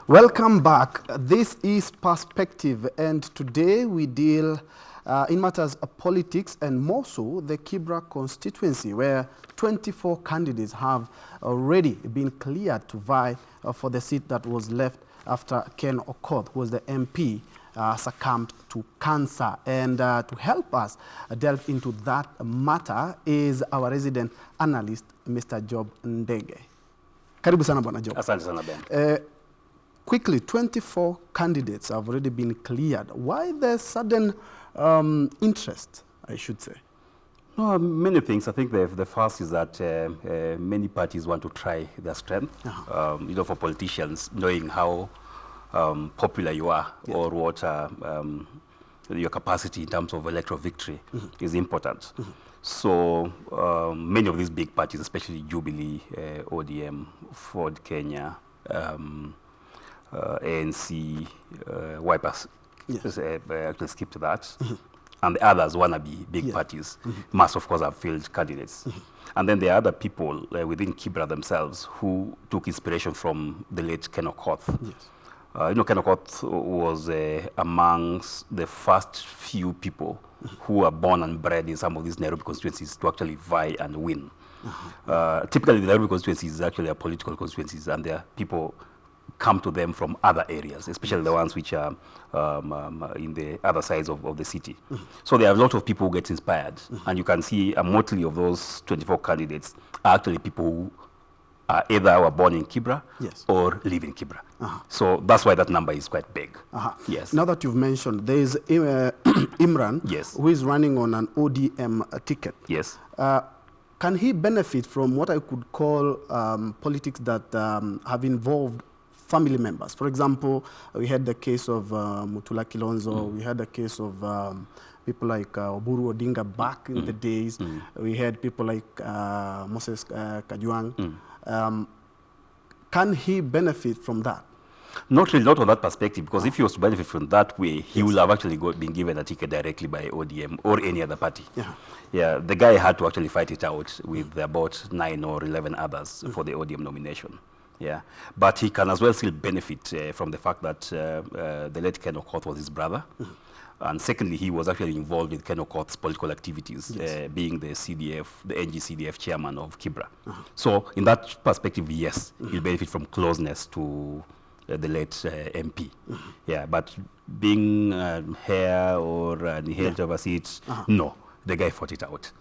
Welcome back. This is Perspective, and today we deal in matters of politics and more so the Kibra constituency, where 24 candidates have already been cleared to vie for the seat that was left after Ken Okoth, who was the MP, succumbed to cancer. And to help us delve into that matter is our resident analyst, Mr. Job Ndege. Karibu sana bwana Job. Asante sana Ben. Quickly, 24 candidates have already been cleared. Why the sudden interest, I should say? No, many things. I think the first is that many parties want to try their strength. For politicians, knowing how popular you are, or what your capacity in terms of electoral victory is important. So many of these big parties, especially Jubilee, ODM, Ford Kenya, ANC, Wipers, actually skipped that. And the others want to be big parties. Must, of course, have failed candidates. And then there are other people within Kibra themselves who took inspiration from the late Ken Okoth. Ken Okoth was amongst the first few people who were born and bred in some of these Nairobi constituencies to actually vie and win. Typically, the Nairobi constituencies actually are political constituencies, and there are people come to them from other areas, especially the ones which are in the other sides of the city. So there are a lot of people who get inspired, and you can see a motley of those 24 candidates are actually people who either were born in Kibra or live in Kibra. So that's why that number is quite big. Yes. Now that you've mentioned, there is Imran, who is running on an ODM ticket. Yes. Can he benefit from what I could call politics that have involved family members? For example, we had the case of Mutula Kilonzo, we had the case of people like Oburu Odinga back in the days, we had people like Moses Kajwang. Can he benefit from that? Not really, not on that perspective, because if he was to benefit from that way, he will have actually been given a ticket directly by ODM or any other party. The guy had to actually fight it out with about 9 or 11 others for the ODM nomination. But he can as well still benefit from the fact that the late Ken Okoth was his brother. And secondly, he was actually involved with Ken Okoth's political activities, being the CDF, the NG-CDF chairman of Kibra. So in that perspective, yes, he'll benefit from closeness to the late MP. But being heir or inheritor of a seat, no, the guy fought it out.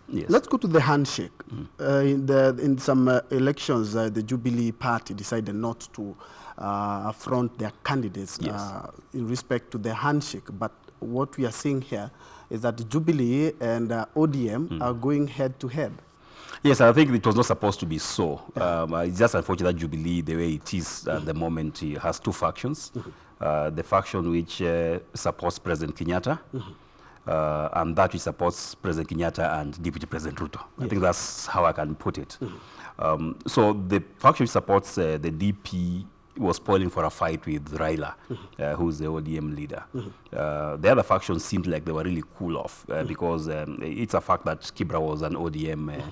Let's go to the handshake. In some elections, the Jubilee party decided not to affront their candidates in respect to the handshake. But what we are seeing here is that the Jubilee and ODM are going head to head. Yes, I think it was not supposed to be so. It's just unfortunate that Jubilee, the way it is at the moment, has two factions. The faction which supports President Kenyatta, and that which supports President Kenyatta and Deputy President Ruto. I think that's how I can put it. So the faction which supports the DP was spoiling for a fight with Raila, who's the ODM leader. The other faction seemed like they were really cool off because it's a fact that Kibra was an ODM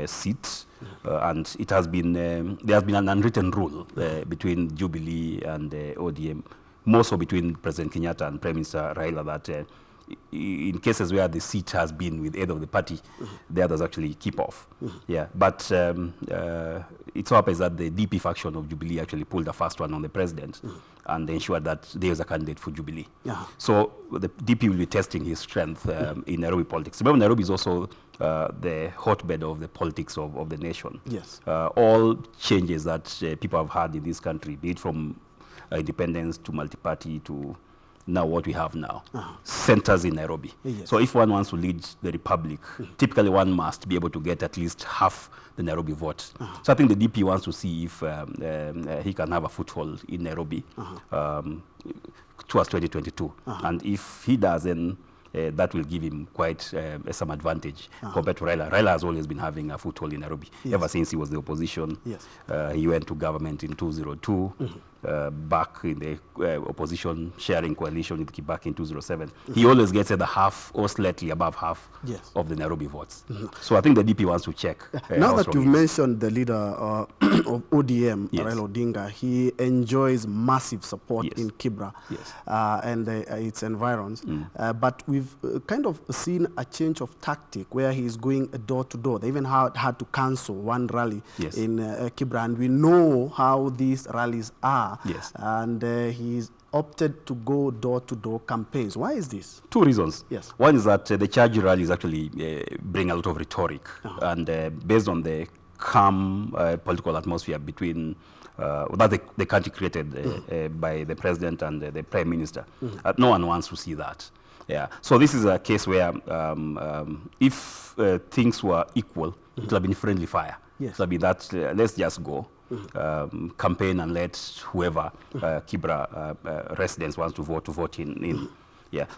seat, and it has been there has been an unwritten rule between Jubilee and ODM, more so between President Kenyatta and Prime Minister Raila, that in cases where the seat has been with either of the party, the others actually keep off. But it so happens that the DP faction of Jubilee actually pulled the first one on the president and ensured that there is a candidate for Jubilee. So the DP will be testing his strength in Nairobi politics. Remember, Nairobi is also the hotbed of the politics of the nation. All changes that people have had in this country, be it from independence to multi-party to now what we have now, centers in Nairobi. So if one wants to lead the republic, typically one must be able to get at least half the Nairobi vote. So I think the DP wants to see if he can have a foothold in Nairobi towards 2022. And if he does, then that will give him quite some advantage compared to Raila. Raila has always been having a foothold in Nairobi ever since he was the opposition. He went to government in 2002. back in the opposition sharing coalition with Kibaki in 2007, he always gets either half or slightly above half of the Nairobi votes. So I think the DP wants to check. Now that you've mentioned the leader of ODM, Raila Odinga, he enjoys massive support in Kibra and its environs. But we've kind of seen a change of tactic where he's going door to door. They even had to cancel one rally in Kibra, and we know how these rallies are. And he's opted to go door-to-door campaigns. Why is this? Two reasons. One is that the charge rallies actually bring a lot of rhetoric, and based on the calm political atmosphere between that the country created by the president and the prime minister, no one wants to see that. So this is a case where if things were equal, it would have been friendly fire. It would have been that let's just go. Campaign and let whoever Kibra residents wants to vote in.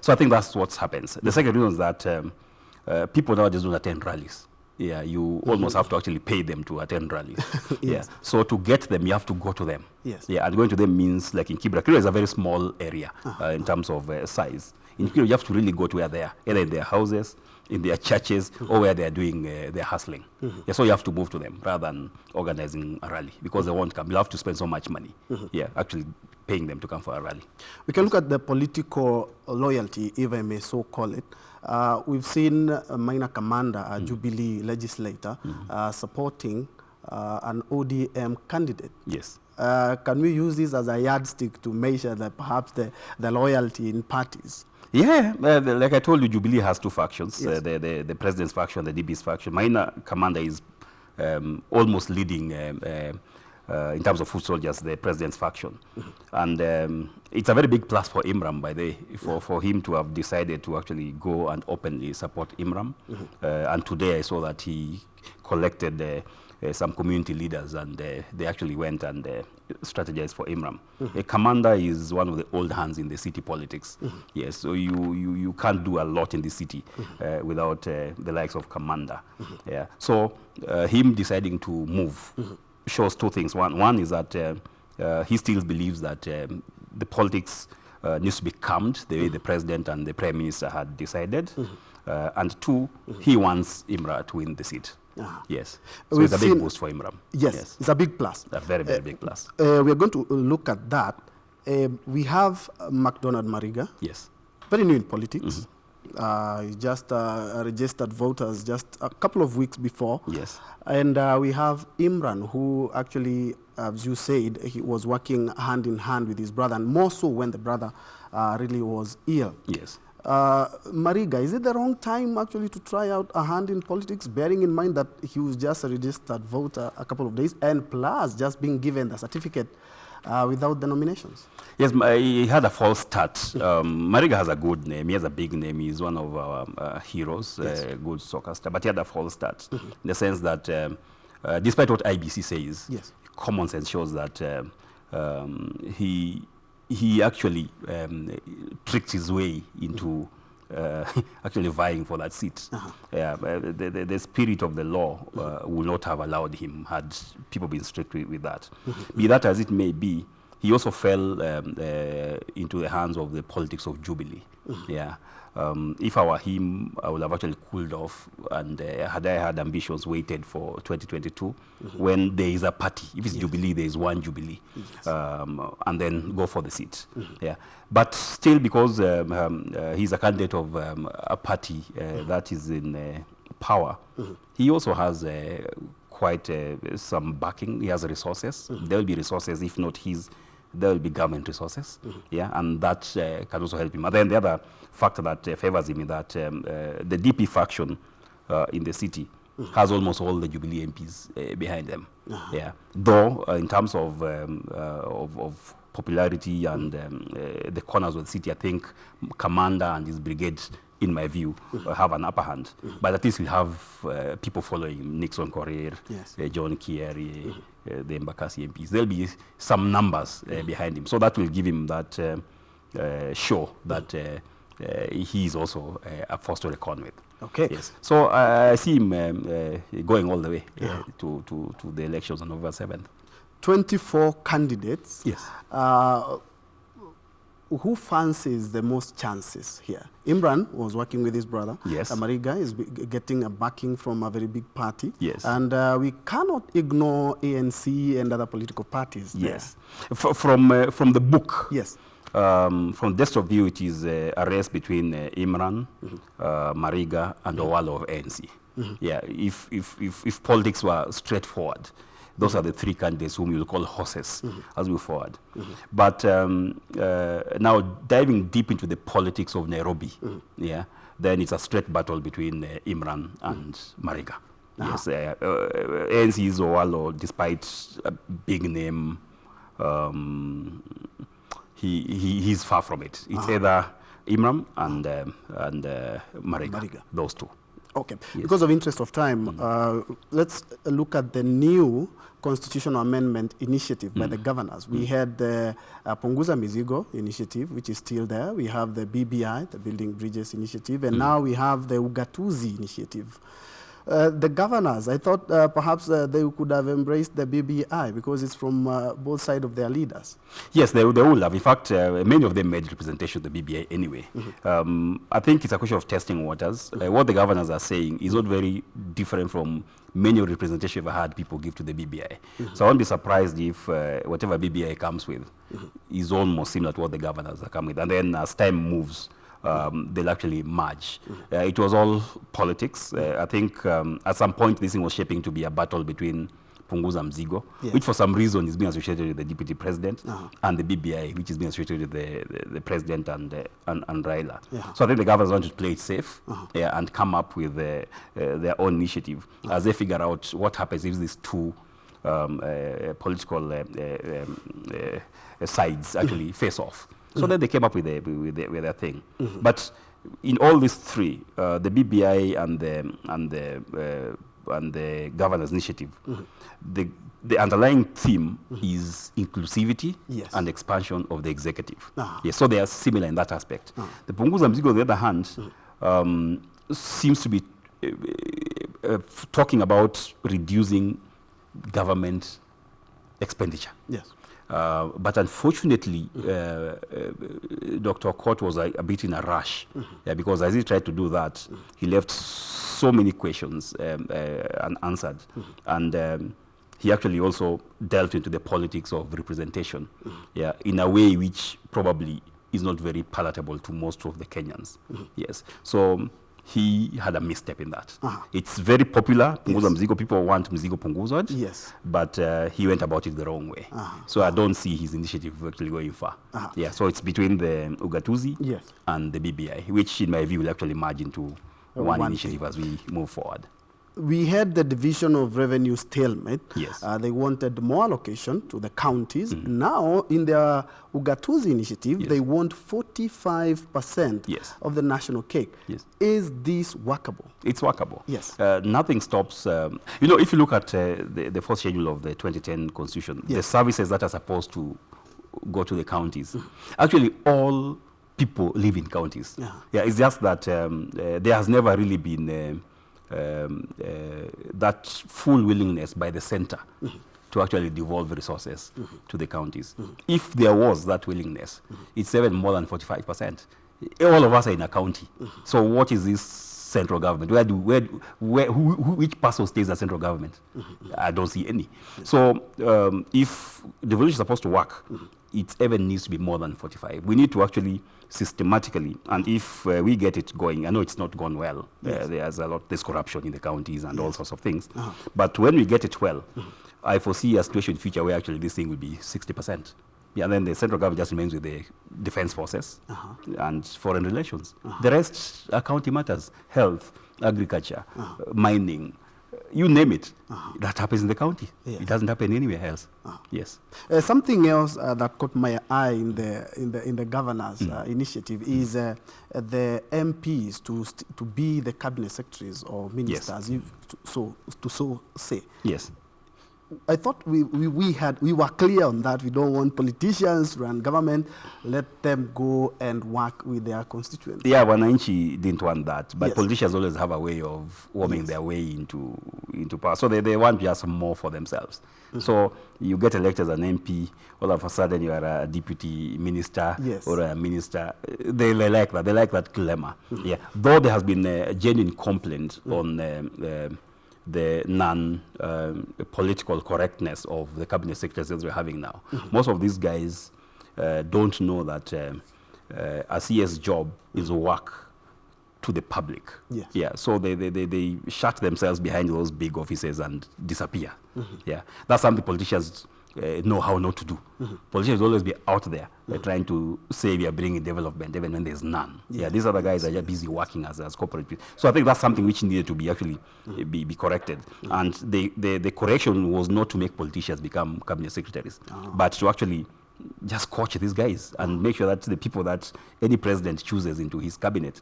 So I think that's what happens. The second reason is that people nowadays don't attend rallies. You almost have to actually pay them to attend rallies. So to get them, you have to go to them. And going to them means, like in Kibra is a very small area in terms of size. In Kibra, you have to really go to where they are, either in their houses, in their churches, or where they are doing their hustling. So you have to move to them rather than organizing a rally, because they won't come. You'll have to spend so much money, actually paying them to come for a rally. We can look at the political loyalty, if I may so call it. We've seen a minor commander, a Jubilee legislator, supporting an ODM candidate. Can we use this as a yardstick to measure perhaps the loyalty in parties? Like I told you, Jubilee has two factions, the president's faction, the DB's faction. Minor commander is almost leading in terms of foot soldiers, the president's faction. And it's a very big plus for Imran, by the way, for him to have decided to actually go and openly support Imran. And today I saw that he collected some community leaders, and they actually went and strategized for Imran. A commander is one of the old hands in the city politics. So you can't do a lot in the city without the likes of commander. So him deciding to move shows two things. One is that he still believes that the politics needs to be calmed the way the president and the prime minister had decided. And two, he wants Imran to win the seat. So it's a big boost for Imran. It's a big plus. A very, very big plus. We're going to look at that. We have MacDonald Mariga. Very new in politics. Just registered voters just a couple of weeks before. And we have Imran, who actually, as you said, he was working hand in hand with his brother, and more so when the brother really was ill. Mariga, is it the wrong time actually to try out a hand in politics, bearing in mind that he was just a registered voter a couple of days, and plus just being given the certificate without the nominations? He had a false start. Mariga has a good name. He has a big name. He's one of our heroes, good soccer star. But he had a false start in the sense that despite what IBC says, common sense shows that he actually tricked his way into actually vying for that seat. The spirit of the law would not have allowed him had people been strict with that. Be that as it may be, he also fell into the hands of the politics of Jubilee. If I were him, I would have actually cooled off, and had I had ambitions, waited for 2022 when there is a party. If it's Jubilee, there is one Jubilee, and then go for the seat. But still, because he's a candidate of a party that is in power, he also has quite some backing. He has resources. There will be resources, if not his. There will be government resources, and that can also help him. And then the other factor that favors him is that the DP faction in the city has almost all the Jubilee MPs behind them. Though in terms of popularity and the corners of the city, I think Commander and his brigade, in my view, have an upper hand. But at least we have people following him: Nixon Korir, John Kieri, the Embakasi MPs. There'll be some numbers behind him. So that will give him that show that he is also a force to reckon with. So I see him going all the way to the elections on November 7th. 24 candidates. Yes. Who fancies the most chances here? Imran was working with his brother. Yes. Mariga is getting a backing from a very big party. Yes. And we cannot ignore ANC and other political parties. Yes. From the book. Yes. From this of view, it is a race between Imran, Mariga, and Owalo of ANC. Yeah. If politics were straightforward, those are the three candidates whom you will call horses as we move forward. But now diving deep into the politics of Nairobi, yeah, then it's a straight battle between Imran and Mariga. Yes, ANC's Owalo, despite a big name, he's far from it. It's either Imran and Mariga, those two. Okay. Yes. Because of interest of time, let's look at the new constitutional amendment initiative by the governors. We had the Punguza Mizigo initiative, which is still there. We have the BBI, the Building Bridges initiative, and now we have the Ugatuzi initiative. The governors, I thought perhaps they could have embraced the BBI because it's from both sides of their leaders. Yes, they will have. In fact, many of them made representation of the BBI anyway. I think it's a question of testing waters. What the governors are saying is not very different from many of the representation we've had people give to the BBI. So I won't be surprised if whatever BBI comes with is almost similar to what the governors are coming with. And then as time moves, they'll actually merge. It was all politics. I think at some point this thing was shaping to be a battle between Punguza Mzigo, which for some reason is being associated with the deputy president, and the BBI, which is being associated with the president and Raila. So I think the governors want to play it safe and come up with their own initiative as they figure out what happens if these two political sides actually face off. So then they came up with their thing. But in all these three, the BBI and the governors' initiative, the underlying theme is inclusivity and expansion of the executive. Yes, so they are similar in that aspect. The Punguza Mzigo, on the other hand, seems to be talking about reducing government expenditure. Yes. But unfortunately, Dr. Court was a bit in a rush, because as he tried to do that, he left so many questions unanswered. And he actually also delved into the politics of representation, in a way which probably is not very palatable to most of the Kenyans. Yes. So he had a misstep in that. It's very popular, Punguza Mzigo. People want Mzigo Punguzwa. Yes. But he went about it the wrong way. So I don't see his initiative actually going far. Yeah, so it's between the Ugatuzi and the BBI, which in my view will actually merge into one initiative as we move forward. We had the division of revenue stalemate. Yes. They wanted more allocation to the counties. Now, in their Ugatuzi initiative, they want 45% of the national cake. Is this workable? It's workable. Yes. Nothing stops. If you look at the first schedule of the 2010 Constitution, the services that are supposed to go to the counties, actually all people live in counties. It's just that there has never really been that full willingness by the center to actually devolve resources to the counties. If there was that willingness, it's even more than 45%. All of us are in a county. So what is this central government? Which person stays as central government? I don't see any. So if devolution is supposed to work, it even needs to be more than 45. We need to actually systematically, and if we get it going, I know it's not gone well. There's corruption in the counties and all sorts of things. But when we get it well, I foresee a situation in the future where actually this thing will be 60%. And then the central government just remains with the defense forces and foreign relations. The rest are county matters: health, agriculture, mining, you name it. That happens in the county. It doesn't happen anywhere else. Yes. Something else that caught my eye in the governor's initiative is the MPs to be the cabinet secretaries or ministers, to say. Yes. I thought we were clear on that. We don't want politicians to run government. Let them go and work with their constituents. Yeah, Wananchi didn't want that, but Yes. politicians always have a way of warming their way into power. So they want just more for themselves. So you get elected as an MP, all of a sudden you are a deputy minister or a minister. They like that. They like that glamour. Yeah. Though there has been a genuine complaint on the non-political correctness of the cabinet secretaries we're having now. Most of these guys don't know that a CS job is work to the public. Yes. Yeah, so they shut themselves behind those big offices and disappear. Yeah, that's something politicians know how not to do. Politicians always be out there trying to say we are bringing development even when there's none. Yeah, these other guys are just busy working as corporate people. So I think that's something which needed to be actually be corrected. And the correction was not to make politicians become cabinet secretaries, but to actually just coach these guys and make sure that the people that any president chooses into his cabinet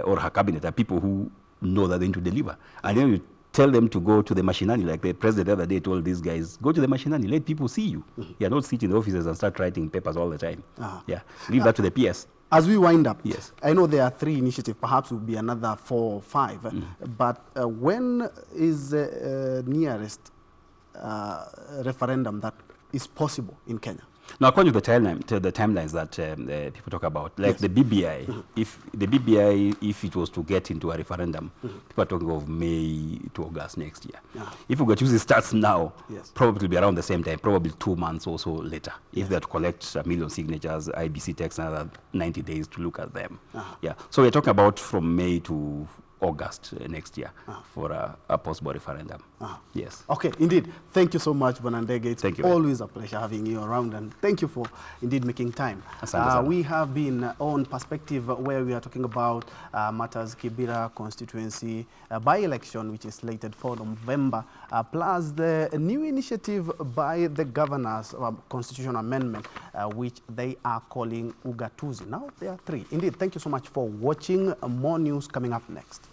or her cabinet are people who know that they're going to deliver. And then you tell them to go to the machinani, like the president the other day told these guys, go to the machinani, let people see you. Yeah, not sit in the offices and start writing papers all the time. Yeah, leave that to the PS. As we wind up, yes, I know there are 3 initiatives, perhaps will be another 4 or 5, but when is the nearest referendum that is possible in Kenya? Now, according to the timelines that people talk about, like the BBI, if the BBI, if it was to get into a referendum, people are talking of May to August next year. If we choose it starts now, probably be around the same time, probably 2 months or so later. If they have to collect 1 million signatures, IBC takes another 90 days to look at them. Yeah, so we're talking about from May to August next year for a possible referendum. Yes. Okay, indeed. Thank you so much, Ndege. It's thank you, always a pleasure having you around, and thank you for indeed making time. We have been on Perspective, where we are talking about matters Kibra constituency by-election, which is slated for November, plus the new initiative by the governors of constitutional amendment, which they are calling Ugatuzi. Now there are 3. Indeed, thank you so much for watching. More news coming up next.